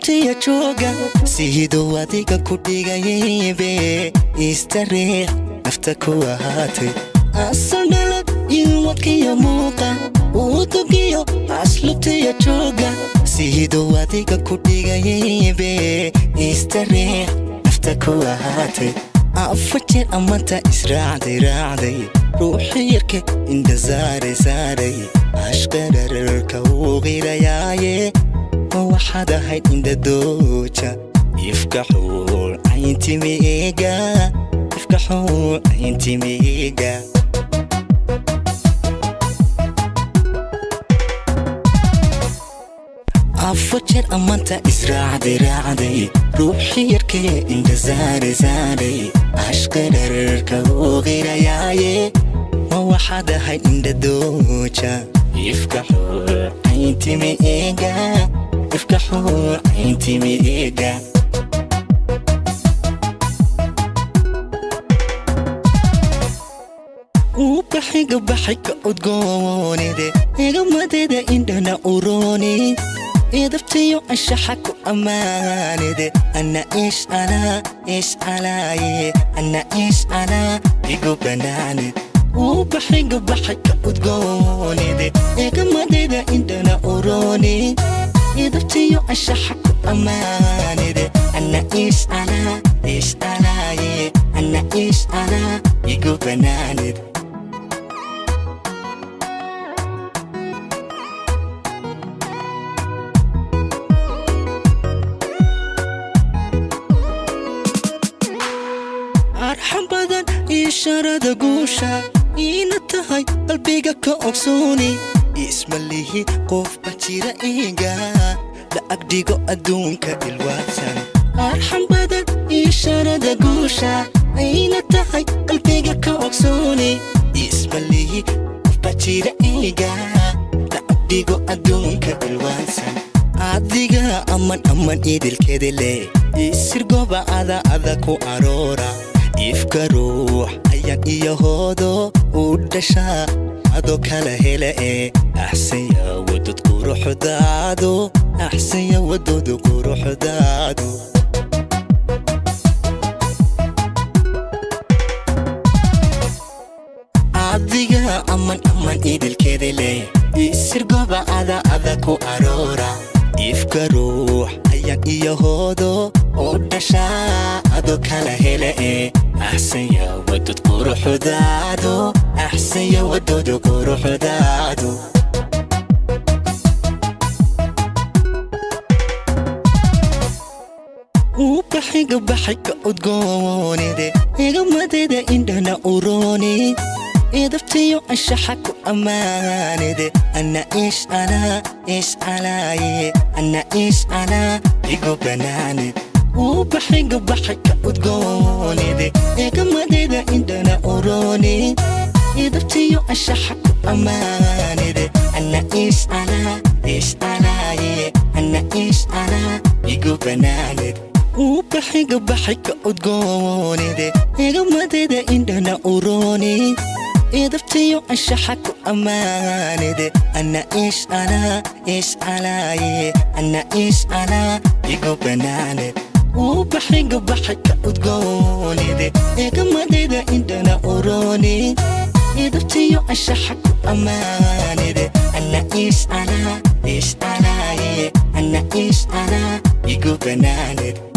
asluubtaya jooga siduu adiga ku dhigayaybe istariix nafta ku ahaatay asal dhalad ilwadkiyo muuqa udugiyo asluubtaya jooga siduu adiga ku dhigayaybe istariix nafta ku ahaatay afajir amanta israacday ruuxi yarka inda saaray ashqararka uu qirayaaye waxaad ahayd inda dooja ifkaxuul cayntimiiga afajir amanta israacday ruuxi yarka inda saaray ashqararka uu qirayaaye waxaad ahayd inda dooja ifkaxuul cayntimiiga baxayga udgoonide eegamadeeda indhana urooni idabtayo anshaxa ku ammaanide ana ish calaaye ana ish calaa igu banaanid baxayga udgoonide eegamadeeda indhana urooni idabtayo anshaxa ku ammaanide ana ish calaaye ana ish calaa igu banaanid arxam badan isharada guusha ina tahay qalbiga ka ogsooni ismalihi qof bajira iga la agdigo adduunka ilwaadsan arxam badan isharada guusha ina tahay qalbiga ka ogsooni ismalihi qof bajira iga la agdigo adduunka ilwaadsan adiga aman idilkeedele isirgoba ada ku aroora ifka ruux ayaan iyo hoodo u dhashaa adoo kala hele axsanya wadod quruxdaadu adiga aman idilkeedele isirgoba ada ku aroora ifka ruux ayaan iyo hoodo u dhashaa adoo kala hele axsanya wadod quruxdaadu baxayga udgoonide eegamadeeda indhana urooni idabtayo anshaxa ku ammaanide ana ish calaaye ana ish calaa igu banaanid baxayga udgoonide eegamadeeda indhana urooni idabtayo anshaxa ku ammaanide ana ish calaaye ana ish calaa igu banaanid baxayga udgoonide eegamadeeda indhana urooni idabtayo anshaxa ku ammaanide ana ish calaaye ana ish calaa igu banaanid baxayga udgoonide eegamadeeda indhana urooni idabtayo anshaxa ku ammaanide ana ish calaaye ana ish calaa igu banaanid